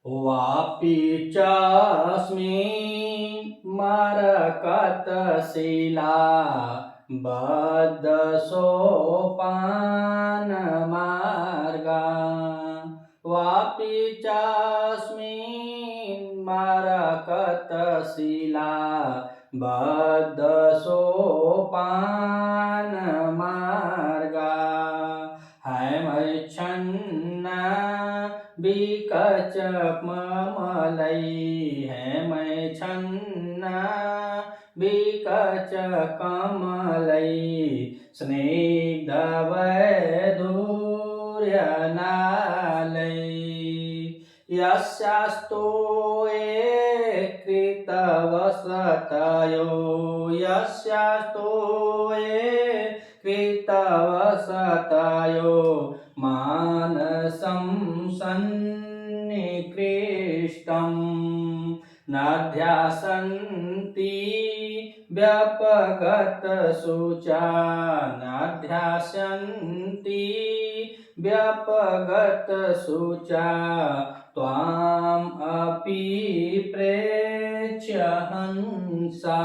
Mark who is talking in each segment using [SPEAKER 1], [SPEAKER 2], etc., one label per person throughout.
[SPEAKER 1] वापी चास्मिन् मरकतशिला बद्ध सोपानमार्गा। वापी चास्मिन् मरकतशिला बद्ध सोपानमार्गा। हैमच्छन्ना विकचकमलै हैमच्छन्ना विकचकमलै स्निग्धवैधूर्यनालै। यस्यास्तु ये कृतवसतयो यस्यास्तु ये कृतवसतयो मानसं सन्निकृष्टम् नाध्यासन्ति व्यपगतशुचा नाध्यासन्ति व्यपगतशुचा त्वाम् अपि प्रेक्ष्य हंसा।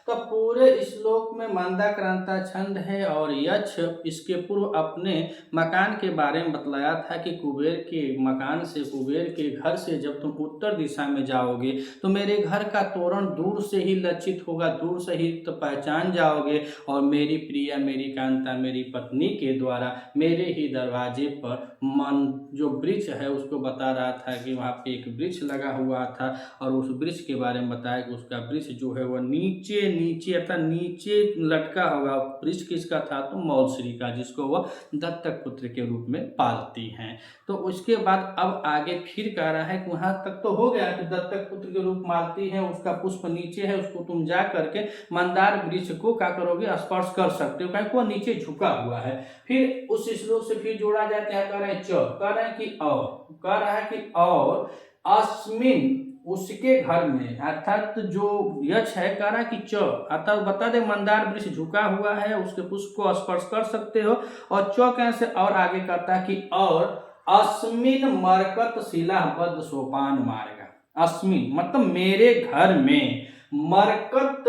[SPEAKER 1] तो पूरे श्लोक में मंदाक्रांता छंद है और यक्ष इसके पूर्व अपने मकान के बारे में बतलाया था कि कुबेर के मकान से कुबेर के घर से जब तुम उत्तर दिशा में जाओगे तो मेरे घर का तोरण दूर से ही लक्षित होगा, दूर से ही तो पहचान जाओगे और मेरी प्रिया मेरी कांता मेरी पत्नी के द्वारा मेरे ही दरवाजे पर मन जो वृक्ष है उसको बता रहा था कि वहाँ पे एक वृक्ष लगा हुआ था और उस वृक्ष के बारे में बताया कि उसका वृक्ष जो है वह नीचे नीचे अर्थात नीचे लटका होगा। वृक्ष किसका था? तो मौलश्री का, जिसको वह दत्तक पुत्र के रूप में पालती हैं। तो उसके बाद अब आगे फिर कह रहा है कि वहां तक तो हो गया कि दत्तक पुत्र के रूप मालती है, उसका पुष्प नीचे है, उसको तुम जा करके मंदार वृक्ष को क्या करोगे? स्पर्श कर सकते हो, क्योंकि वो नीचे झुका हुआ है। फिर उस श्लोक से फिर जोड़ा जाए क्या कह रहे हैं? कह रहे हैं कि और कह रहा है कि और अस्मिन उसके घर में, अर्थात जो यक्ष है कह रहा है कि च अर्थात बता दे मंदार वृक्ष झुका हुआ है, उसके पुष्प को स्पर्श कर सकते हो। और च कैसे और आगे कहता है कि और अस्मिन मरकत शिला बद्ध सोपान मार्गा। अस्मिन मतलब मेरे घर में मरकत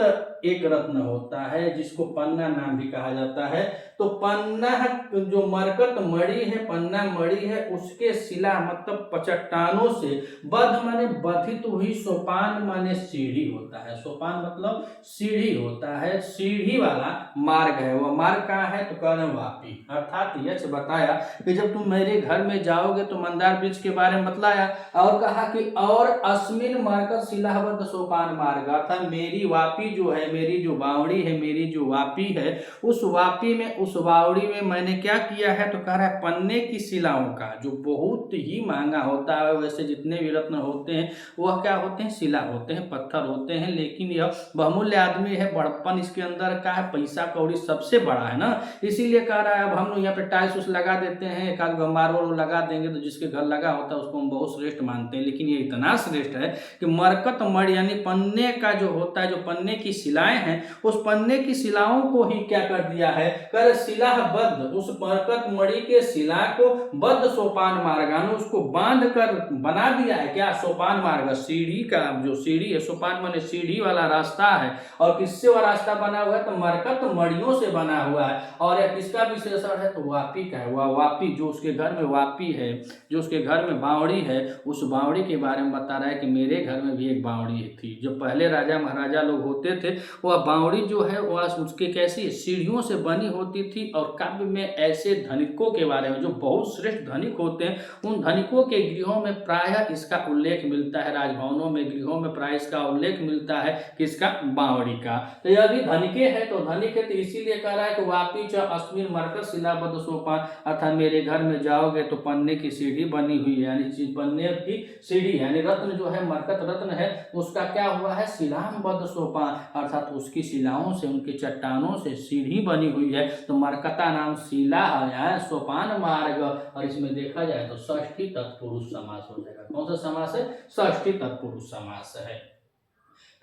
[SPEAKER 1] एक रत्न होता है जिसको पन्ना नाम भी कहा जाता है। तो पन्ना जो मरकत मणि है, पन्ना मणि है, उसके शिला मतलब चट्टानों से बद्ध माने बधित हुई, सोपान माने सीढ़ी होता है। सोपान मतलब सीढ़ी होता है, सीढ़ी वाला मार्ग है। वह मार्ग कहाँ है? तो कह रहे वापी। अर्थात यक्ष बताया कि जब तुम मेरे घर में जाओगे तो मंदार वृक्ष के बारे में बतलाया और कहा कि और अस्मिन मरकत शिलाबद्ध सोपान मार्ग, अर्थात मेरी वापी जो है, मेरी जो बावड़ी है, मेरी जो वापी है, उस वापी में उस बावड़ी में मैंने क्या किया है? तो कह रहा है पन्ने की शिलाओं का, जो बहुत ही महंगा होता है। वैसे जितने भी रत्न होते हैं वह क्या होते हैं? शिला होते हैं, पत्थर होते हैं, लेकिन यह बहुमूल्य आदमी है। बड़प्पन इसके अंदर का है, पैसा कौड़ी सबसे बड़ा है ना, इसीलिए कह रहा है अब हम लोग यहाँ पे टाइल्स उस लगा देते हैं, एक आध मार्बल लगा देंगे तो जिसके घर लगा होता है उसको हम बहुत श्रेष्ठ मानते हैं, लेकिन ये इतना श्रेष्ठ है कि मरकत मणि यानी पन्ने का जो होता है, जो पन्ने की शिलाएं हैं, उस पन्ने की शिलाओं को ही क्या कर दिया है? कर शिला बद्ध, उस मरकत मणि के शिला को बद्ध सोपान मार्गान, उसको बांध कर बना दिया है। क्या? सोपान मार्ग, सीढ़ी का जो सीढ़ी है, सोपान माने सीढ़ी वाला रास्ता है। और किससे वह रास्ता बना हुआ है? तो मरकत मणियों से बना हुआ है। और यह किसका विशेषण है? तो वापी का है। वह वापी जो उसके घर में वापी है, जो उसके घर में बावड़ी है, उस बावड़ी के बारे में बता रहा है कि मेरे घर में भी एक बावड़ी थी। जो पहले राजा महाराजा लोग होते थे वह बावड़ी जो है वह उसके कैसी सीढ़ियों से बनी होती थी। और काव्य में ऐसे धनिकों के बारे में जो बहुत श्रेष्ठ धनिक होते हैं, उन धनिकों के गृहों में प्रायः इसका उल्लेख मिलता है। राजभवनों में, गृहों में प्रायः इसका उल्लेख मिलता है किसका? बावड़ी का। तो यदि धनिके है तो धनिक है, तो इसीलिए कह रहा है कि वापी च अस्मिन मरकत शिलाबद्ध सोपान, अर्थात मेरे घर में जाओगे तो पन्ने की सीढ़ी बनी हुई है, यानी पन्ने की सीढ़ी यानी रत्न जो है, मरकत रत्न है, उसका क्या हुआ है? शिलाबद्ध सोपान, अर्थात उसकी शिलाओं से, उनके चट्टानों से सीढ़ी बनी हुई है। तो मरकता नाम शिला है, सोपान मार्ग। और इसमें देखा जाए तो षष्ठी तत्पुरुष समास हो जाएगा। कौन सा समास है? षष्ठी तत्पुरुष समास है।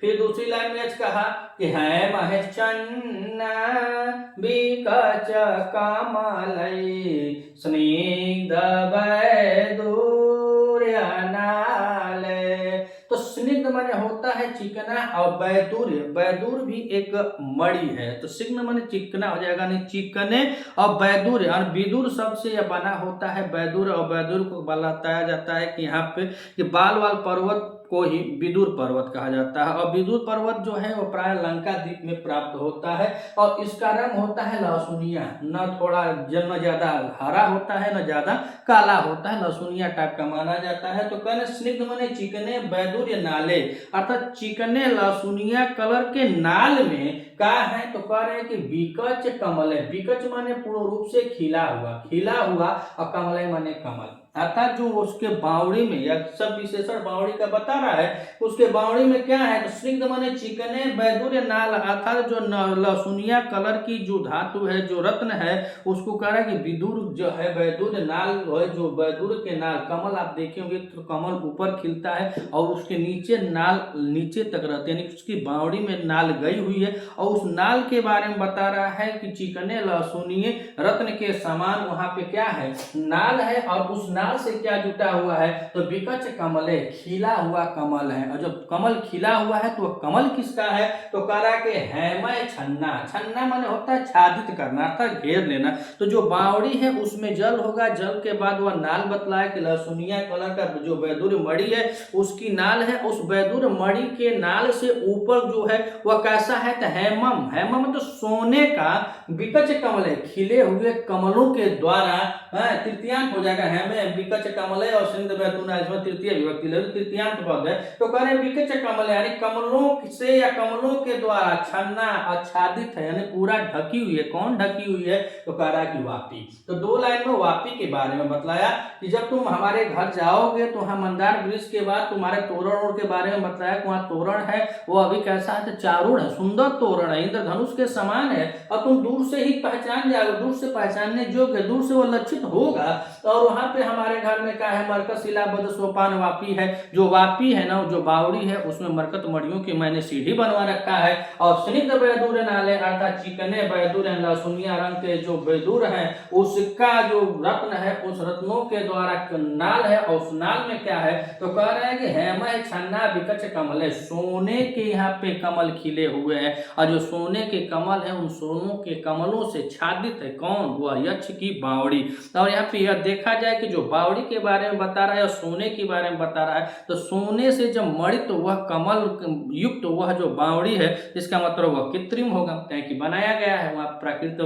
[SPEAKER 1] फिर दूसरी लाइन में कहा कि है महेशन्ना विकच कमलै स्निग्ध वैदूर्यनालै। स्निग्ध माने होता है चिकना, और बैदूर भी एक मणि है। तो स्निग्ध माने चिकना हो जाएगा, नहीं चिकने, और बैदूर और विदुर शब्द से यह बना होता है बैदूर, और बैदूर को बताया जाता है कि यहाँ पे कि बाल पर्वत को ही विदुर पर्वत कहा जाता है। और विदुर पर्वत जो है वो प्राय लंका द्वीप में प्राप्त होता है, और इसका रंग होता है लहसुनिया, न थोड़ा न ज्यादा हरा होता है न ज्यादा काला होता है, लहसुनिया टाइप का माना जाता है। तो कहने स्निग्ध माने चिकने, बैदूर या नाले, अर्थात चिकने लहसुनिया कलर के नाल में क्या है, तो कह रहे हैं कि विकच कमल है। विकच माने पूर्ण रूप से खिला हुआ, और कमल माने कमल, अर्थात जो उसके बावड़ी में, या सब विशेषण बावड़ी का बता रहा है, उसके बावड़ी में क्या है, तो स्निग्ध माने चिकने, बैदूर नाल, अर्थात जो लहसुनिया कलर की जो धातु है, जो रत्न है, उसको कह रहा है कि विदुर जो है, बैदूर नाल है, जो बैदूर के नाल, कमल आप देखे होंगे तो कमल ऊपर खिलता है और उसके नीचे नाल नीचे तक रहते हैं, यानी उसकी बावड़ी में नाल गई हुई है, और उस नाल के बारे में बता रहा है कि चिकने लहसुनिये रत्न के समान वहां पे क्या है, नाल है, और उस नाल से क्या जुटा हुआ है, तो विकच कमले, खिला हुआ कमल है। और जब कमल खिला हुआ है तो कमल किसका है, तो कह रहा के हैमय छन्ना, छन्ना माने होता है छादित करना, अर्थात घेर लेना। तो जो बावड़ी है उसमें जल होगा, जल के बाद वह नाल बतलाया कि लहसुनिया कलर का जो बैदूर मणि है उसकी नाल है, उस बैदूर मणि के नाल से ऊपर जो है वह कैसा है, तो हेमम तो सोने का, विकच कमल है, खिले हुए कमलों के द्वारा, तृतीयांत हो जाएगा, हेमे विकच कमल है, और सिंध बैतूना इसमें तृतीय विभक्ति ले, तृतीयांत पद है। तो कह रहे विकच कमल यानी कमलों से या कमलों के द्वारा छन्ना आच्छादित है, यानी पूरा ढकी हुई है। कौन ढकी हुई है, तो कह रहा कि वापी। तो 2 लाइन में वापी के बारे में बतलाया कि जब तुम हमारे घर जाओगे तो हम मंदार वृक्ष के बाद तुम्हारे तोरण के बारे में बतलाया कि वहाँ तोरण है, वो अभी कैसा है, तो चारूण है, सुंदर तोरण है, इंद्रधनुष के समान है, और तुम दूर से ही पहचान जाओगे, दूर से पहचानने योग्य, दूर से वो लक्षित होगा। और वहां पे हमारे घर में क्या है, मरकत शिलाबद्ध सोपान वापी है, जो वापी है ना, जो बावड़ी है उसमें मरकत मड़ियों की मैंने सीढ़ी बनवा रखा है। और स्निग्ध बैदूर नाले, अर्थात चिकने बैदूर लहसुनिया रंग के जो बैदूर है उसका जो रत्न है, उस रत्नों के द्वारा नाल है, और उस नाल में क्या है, तो कह रहे हैं कि हेमय छन्ना विकच कमल है, सोने के यहाँ पे कमल खिले हुए हैं, और जो सोने के कमल है उन सोनों के कमलों से छादित है। कौन, वह यक्ष की बावड़ी। और यहाँ पे यह देखा जाए कि जो बावड़ी के बारे में बता रहा है और सोने के बारे में बता रहा है, तो सोने से जब मणित तो वह कमल युक्त वह जो बावड़ी है, इसका मतलब वह कृत्रिम होगा, कि बनाया गया है, वहाँ प्राकृतिक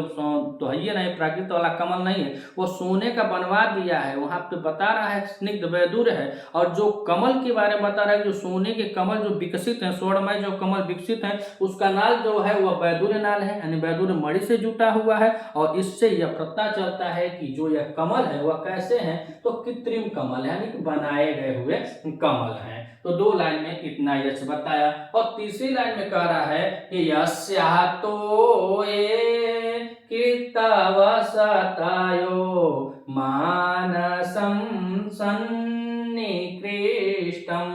[SPEAKER 1] तो है ही नहीं, प्राकृतिक वाला कमल नहीं है, वो सोने का बनवा दिया है। वहां पे बता रहा है स्निग्ध बैदूर है, और जो कमल के बारे में बता रहा है, जो सोने के कमल जो विकसित है, स्वर्णमय जो कमल विकसित है, उसका नाल जो है वह बैदूर नाल है, यानी बैदूर मणि से जुटा हुआ है। और इससे यह पता चलता है कि जो यह कमल है वह कैसे हैं, तो कृत्रिम कमल यानी कि बनाए गए हुए कमल हैं। तो 2 लाइन में इतना यश बताया। और तीसरी लाइन में कह रहा है कि यस्या तो ये कृतवसतायो मानसं सन्निकृष्टम।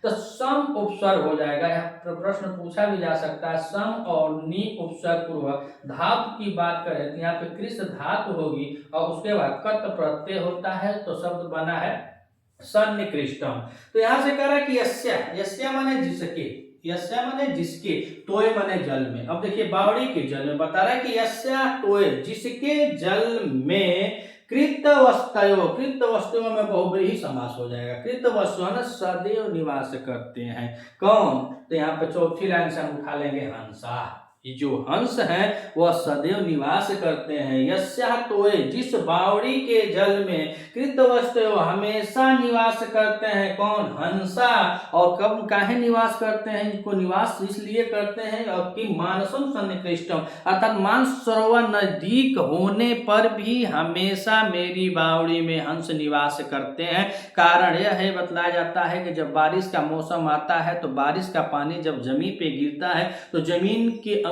[SPEAKER 1] तो सम उपसर्ग हो जाएगा, यहाँ प्रश्न पूछा भी जा सकता है, सम और नी उपसर्ग पूर्वक धातु की बात करें तो यहाँ पे कृष धातु होगी, और उसके बाद कत प्रत्यय होता है, तो शब्द बना है सन्निकृष्टम। तो यहाँ से कह रहा है कि यस्या माने जिसके, यस्या माने जिसके, तोय माने जल में। अब देखिए बावड़ी के जल में बता रहा है कि यस्या तोय, जिसके जल में कृतवस्तयो में बहुब्रीहि समास हो जाएगा। कृतवस्तु सदैव निवास करते हैं। कौन, तो यहाँ पे चौथी लाइन से हम उठा लेंगे हंसा। ये जो हंस हैं वह सदैव निवास करते हैं। यस्या तोय, जिस बावड़ी के जल में कृतवस्तयो हमेशा निवास करते हैं। कौन, हंसा। और कब काहे निवास करते हैं, इनको निवास इसलिए करते हैं और कि मानसम सन्निकृष्टम, अर्थात मानस सरोवर नजदीक होने पर भी हमेशा मेरी बावड़ी में हंस निवास करते हैं। कारण यह है, बतलाया जाता है कि जब बारिश का मौसम आता है तो बारिश का पानी जब जमीन पे गिरता है तो जमीन के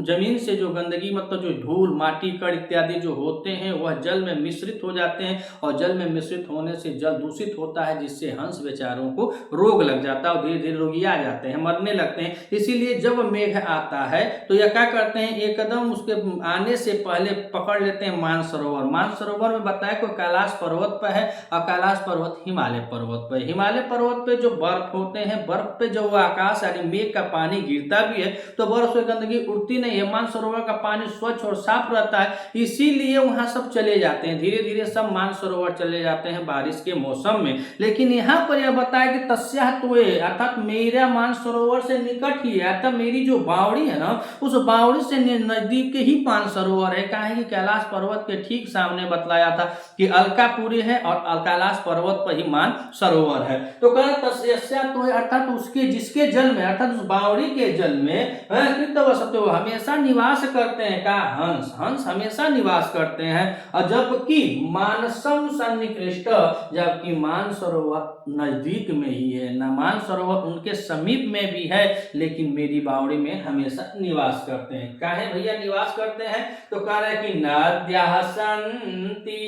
[SPEAKER 1] जमीन से जो गंदगी मतलब जो धूल माटी कण इत्यादि जो होते हैं वह जल में मिश्रित हो जाते हैं और जल में मिश्रित होने से जल दूषित होता है, जिससे हंस बेचारों को रोग लग जाता है और धीरे धीरे रोगिया जाते हैं, मरने लगते हैं। इसीलिए जब मेघ आता है तो यह क्या करते हैं, एकदम उसके आने से पहले पकड़ लेते हैं मानसरोवर। मानसरोवर में बताया कोई कैलाश पर्वत पर है और कैलाश पर्वत हिमालय पर्वत पर। हिमालय पर्वत पे जो बर्फ होते हैं, बर्फ पे जो आकाश यानी मेघ का पानी गिरता भी है तो बर्फ से गंदगी उड़ती नहीं है, मानसरोवर का पानी स्वच्छ और साफ रहता है, इसीलिए वहां सब चले जाते हैं, धीरे धीरे सब मानसरोवर चले जाते हैं बारिश के मौसम में। लेकिन यहाँ पर यह बताया कि तस्या तोये अर्थात मेरा मानसरोवर से निकट ही है, अर्थात मेरी जो बावड़ी है ना उस बावड़ी से नजदीक ही मानसरोवर है। कहा है कि कैलाश पर्वत के ठीक सामने बतलाया था कि अलकापुरी है और कैलाश पर्वत पर ही मानसरोवर है। तो कहा तस्या तोये अर्थात उसके जिसके जल में अर्थात उस बावड़ी के जल में कृतवसतो हमेशा निवास करते हैं। कहा हंस, हंस हमेशा निवास करते हैं। और जबकि मानसम सन्निकृष्ट, जबकि मानसरोवर नजदीक में ही है, न मानसरोवर उनके समीप में भी है, लेकिन मेरी बावड़ी में हमेशा निवास करते हैं। काहे भैया निवास करते हैं, तो कह रहे कि नद्याः सन्ति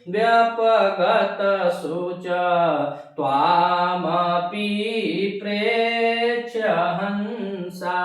[SPEAKER 1] व्यपगत शुच त्वामपि प्रेक्ष्य हंसा।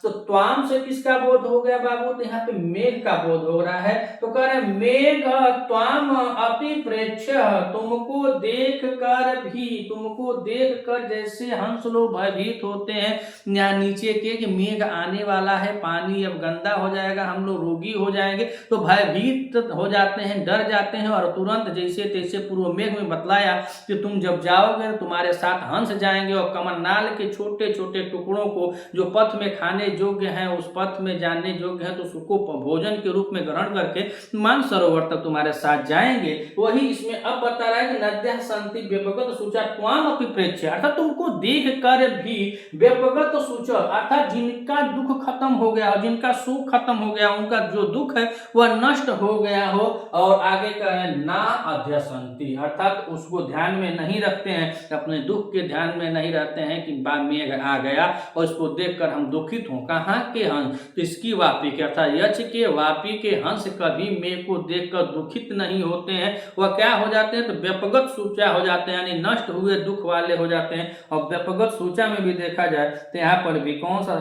[SPEAKER 1] तो त्वाम से किसका बोध हो गया बाबू, तो यहाँ पे मेघ का बोध हो रहा है। तो कह रहे मेघ त्वाम अपि प्रेक्ष्य, तुमको देख कर भी, तुमको देख कर जैसे हंस लोग भयभीत होते हैं यहाँ नीचे के कि मेघ आने वाला है, पानी अब गंदा हो जाएगा, हम लोग रोगी हो जाएंगे, तो भयभीत हो जाते हैं, डर जाते हैं और तुरंत जैसे तैसे पूर्व मेघ में बतलाया कि तुम जब जाओगे तुम्हारे साथ हंस जाएंगे और कमलनाल के छोटे छोटे टुकड़ों को जो पथ में खाने योग्य हैं, उस पथ में जाने योग्य हैं, तो उसको भोजन के रूप में ग्रहण करके मानसरोवर तक तुम्हारे साथ जाएंगे। वही इसमें अब बता रहा है कि नद्याः सन्ति व्यपगत शुचा त्वाम अपि प्रेक्ष्य, अर्थात तुमको देख कर भी व्यपगत शुच अर्थात जिनका दुख खत्म हो गया हो, जिनका सुख खत्म हो गया, उनका जो दुख है वह नष्ट हो गया हो, और आगे का है ना अध्यसन्ति अर्थात उसको ध्यान में नहीं रखते हैं, अपने दुख के ध्यान में नहीं रहते हैं कि मेघ आ गया और इसको देखकर हम दुखित हों। कहाँ के हंस, तो इसकी वापी के अर्थात यक्ष के वापी के हंस कभी मेघ को देखकर दुखित नहीं होते हैं, वह क्या हो जाते हैं, तो व्यपगत सूचा हो जाते हैं, यानी नष्ट हुए दुख वाले हो जाते हैं। और व्यपगत सूचा में भी देखा जाए तो यहाँ पर भी कौन सा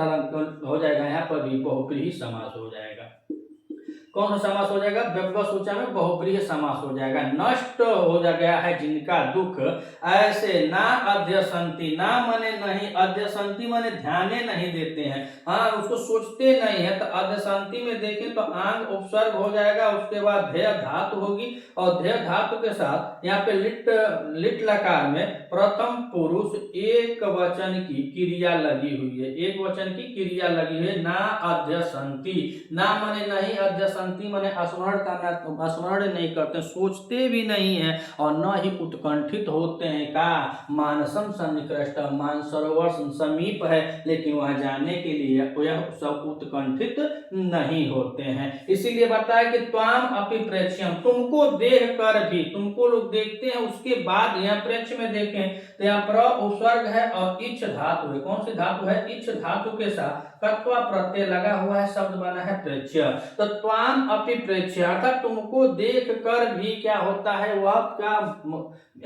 [SPEAKER 1] हो जाएगा, यहाँ पर भी बहुब्रीहि समास हो जाएगा। कौन सा समास हो जाएगा, व्यपगत सूचा में बहुब्रीहि समास हो जाएगा। नष्ट हो गया है जिनका दुख, ऐसे ना अध्यसन्ति, ना माने नहीं, अध्यसन्ति माने ध्याने नहीं देते हैं, हाँ उसको सोचते नहीं है। तो अध्यसन्ति में देखें तो आंग उपसर्ग हो जाएगा, उसके बाद धेय धातु होगी और धेय धातु के साथ यहाँ पे लिट लकार में प्रथम पुरुष एक वचन की क्रिया लगी हुई है, एक वचन की क्रिया लगी है। ना अध्यसन्ति, ना माने नहीं, अध्यसन्ति माने स्मरण करना, स्मरण नहीं करते, सोचते भी नहीं है और न ही उत्कंठित होते हैं। का मानसम सन्निकृष्ट, मानसरोवर समीप है लेकिन वहां जाने के लिए यह सब उत्कंठित नहीं होते हैं। इसीलिए बताया कि त्वाम अपि प्रेक्ष्यम, तुमको देख कर भी, तुमको लोग देखते हैं उसके बाद यहाँ प्रेक्ष्य में देखें तो यहाँ प्र उपसर्ग है और इच्छ धातु है। कौन सी धातु है, इच्छ धातु के साथ कत्वा प्रत्यय लगा हुआ है, शब्द बना है प्रेक्ष्य। तो त्वाम अपि प्रेक्ष्य अर्थात तुमको देख कर भी क्या होता है, वह क्या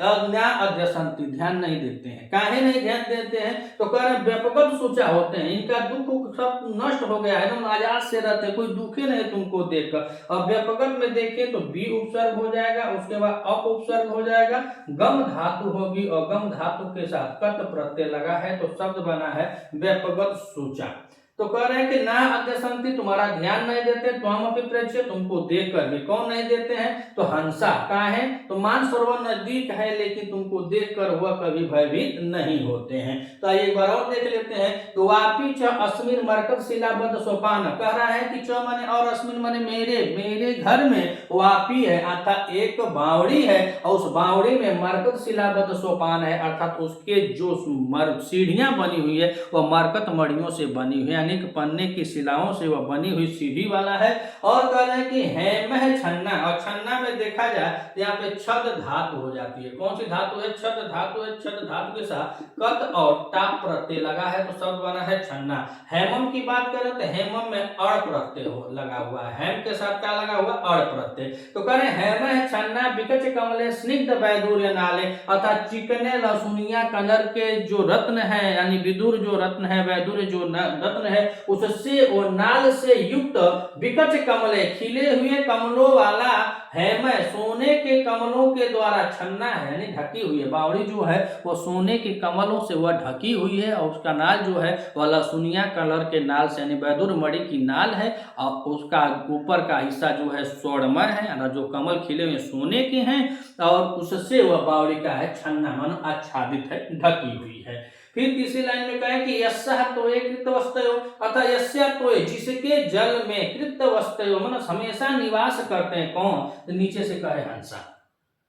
[SPEAKER 1] अज्ञा अध्यसन्ति ध्यान नहीं देते हैं। काहे नहीं ध्यान देते हैं, तो कह रहे व्यपगत सूचा होते हैं, इनका दुख सब नष्ट हो गया है, एकदम आजाद से रहते हैं, कोई दुखे नहीं तुमको देखकर। और व्यपगत में देखें तो बी उपसर्ग हो जाएगा, उसके बाद अप उपसर्ग हो जाएगा, गम धातु होगी और गम धातु के साथ कत प्रत्यय लगा है, तो शब्द बना है व्यपगत सूचा। तो कह रहे हैं कि ना अध्यसन्ति तुम्हारा ध्यान नहीं देते, त्वाम अपि प्रेक्ष्य तुमको देख कर भी, कौन नहीं देते हैं, तो हंसा। कहाँ है, तो मानसरोवर नजदीक है लेकिन तुमको देख कर वह कभी भयभीत नहीं होते हैं। तो एक बार और देख लेते हैं, तो वापी च अस्मिन मरकत शिलाबद्ध सोपान, कह रहा है कि च माने और अस्मिन माने मेरे घर में वापी है अर्थात एक बावड़ी है और उस बावड़ी में मरकत शिलाबद्ध सोपान है, अर्थात उसके जो सीढ़ियां बनी हुई है वह मरकत मड़ियों से बनी हुई है, दैनिक पन्ने की शिलाओं से वह बनी हुई सीढ़ी वाला है। और कह रहे हैं कि हेम है छन्ना, और छन्ना में देखा जाए तो यहाँ पे छद धातु हो जाती है। कौन सी धातु है? छद धातु है। छद धातु के साथ कत और टाप प्रत्यय लगा है तो शब्द बना है छन्ना। हेमम की बात करें तो हेमम में अड़ प्रत्यय लगा हुआ है। हेम के साथ क्या लगा हुआ? अड़ प्रत्यय। तो कह रहे हेम है छन्ना विकच कमले स्निग्ध वैदूर्य नाले, अर्थात चिकने लहसुनिया कलर के जो रत्न है, यानी विदुर जो रत्न है, वैदुर्य जो रत्न है, उससे वो नाल से युक्त विकच कमले, खिले हुए कमलों वाला हेम, सोने के कमलों के द्वारा छन्ना है, यानी ढकी हुई है। बावड़ी जो है वो सोने के कमलों से वह ढकी हुई है, और उसका नाल जो है वह लहसुनिया कलर के नाल से, यानी वैदुर मणि की नाल है, और उसका ऊपर का हिस्सा जो है स्वर्णमय है, जो कमल खिले हुए सोने के हैं, और उससे वह बावड़ी का है छन्ना, मानो आच्छादित है, ढकी हुई है। फिर तीसरी लाइन में कहें कि यस्सः तोये कृतवस्तयो, अर्थात यस्या तोये, जिसके जल में कृतवस्तयो मतलब हमेशा निवास करते हैं। कौन? तो नीचे से कहे हंसा,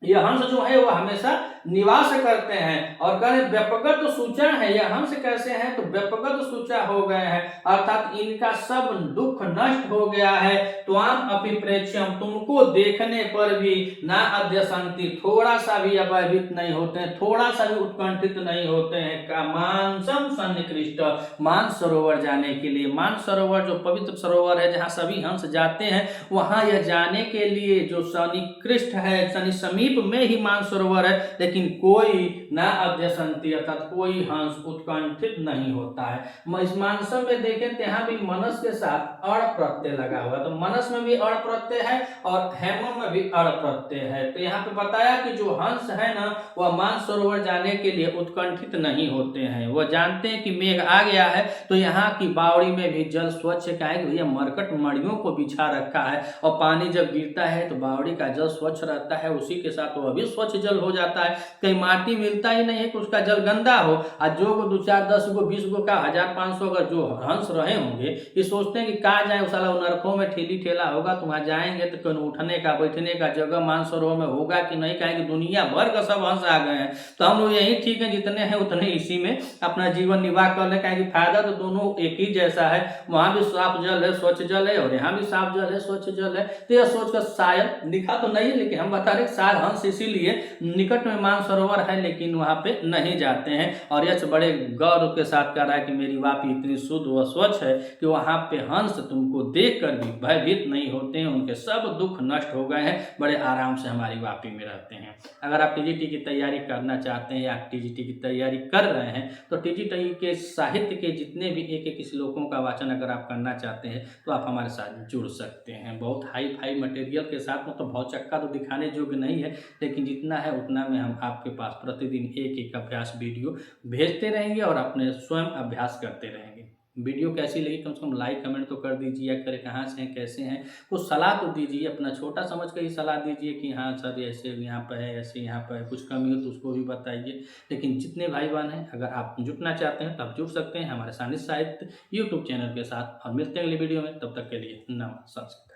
[SPEAKER 1] यह हंस जो है वह हमेशा निवास करते हैं। और कहें व्यपगत सूचा है, यह हंस कैसे हैं? तो व्यपगत सूचा हो गए हैं, अर्थात इनका सब दुख नष्ट हो गया है। त्वाम अपि प्रेक्ष्यम, तुमको देखने पर भी ना अध्यसंति, थोड़ा सा भी अभयभीत नहीं होते हैं, थोड़ा सा भी उत्कंठित नहीं होते हैं। का मानसम सन्निकृष्ट, मानस सरोवर जाने के लिए, मानस सरोवर जो पवित्र सरोवर है जहाँ सभी हंस जाते हैं, वहां यह जाने के लिए जो सन्निकृष्ट है, सनि समीप में ही मानसरोवर है, लेकिन कोई ना अध्यसंति, अर्थात कोई हंस उत्कंठित नहीं होता है। इस मानसम में देखें तो यहाँ भी मनस के साथ अड़ प्रत्यय लगा हुआ है, तो मनस में भी अड़ प्रत्यय है और हेमम में भी अड़ प्रत्यय है। तो यहाँ पे बताया कि जो हंस है ना, वह मानसरोवर जाने के लिए उत्कंठित नहीं होते हैं। वह जानते हैं कि मेघ आ गया है, तो यहाँ की बावड़ी में भी जल स्वच्छ का है, भैया मरकट मड़ियों को बिछा रखा है, और पानी जब गिरता है तो बावड़ी का जल स्वच्छ रहता है, उसी के साथ वह भी स्वच्छ जल हो जाता है। कहीं माटी मिलता ही नहीं है कि उसका जल गंदा हो। और जो 2 4 10 गो 20 गो का 1500 अगर जो हंस रहे होंगे, ये सोचते हैं कि कहाँ जाए, साला नरकों में ठेली ठेला होगा, तो वहाँ जाएंगे तो कहीं उठने का बैठने का जगह मानसरोवर में होगा कि नहीं, कहेंगे दुनिया भर का सब हंस आ गए हैं, तो हम लोग यही ठीक है, जितने हैं उतने इसी में अपना जीवन निर्वाह कर ले, कहेंगे फायदा तो दोनों एक ही जैसा है। वहां भी साफ जल है, स्वच्छ जल है, और यहाँ भी साफ जल है, स्वच्छ जल है। तो यह सोचकर शायद लिखा तो नहीं है, लेकिन हम बता रहे शायद हंस इसीलिए निकट में मानसरोवर है लेकिन वहां पे नहीं जाते हैं। और यह बड़े गौरव के साथ कह रहा है कि मेरी वापी इतनी शुद्ध व स्वच्छ है कि वहां पे हंस तुमको देखकर भी भयभीत नहीं होते हैं, उनके सब दुख नष्ट हो गए हैं, बड़े आराम से हमारी वापी में रहते हैं। अगर आप टीजीटी की तैयारी करना चाहते हैं या टीजीटी की तैयारी कर रहे हैं, तो टीजीटी के साहित्य के जितने भी एक एक श्लोकों का वाचन अगर आप करना चाहते हैं तो आप हमारे साथ जुड़ सकते हैं। बहुत हाई फाई मटेरियल के साथ, मतलब बहुत चक्का तो दिखाने योग्य नहीं है, लेकिन जितना है उतना में हम आपके पास प्रतिदिन एक एक अभ्यास वीडियो भेजते रहेंगे और अपने स्वयं अभ्यास करते रहेंगे। वीडियो कैसी लगी कम से कम लाइक कमेंट तो कर दीजिए, करें कहाँ से हैं कैसे हैं, कुछ सलाह तो दीजिए, अपना छोटा समझ कर ही सलाह दीजिए कि हाँ सर ऐसे यहाँ पर है, ऐसे यहाँ पर है, कुछ कमी हो तो उसको भी बताइए। लेकिन जितने भाई बहन हैं, अगर आप जुड़ना चाहते हैं तो आप जुड़ सकते हैं हमारे सानिध्य साहित्य यूट्यूब चैनल के साथ, और मिलते हैं अगली वीडियो में, तब तक के लिए नमस्कार।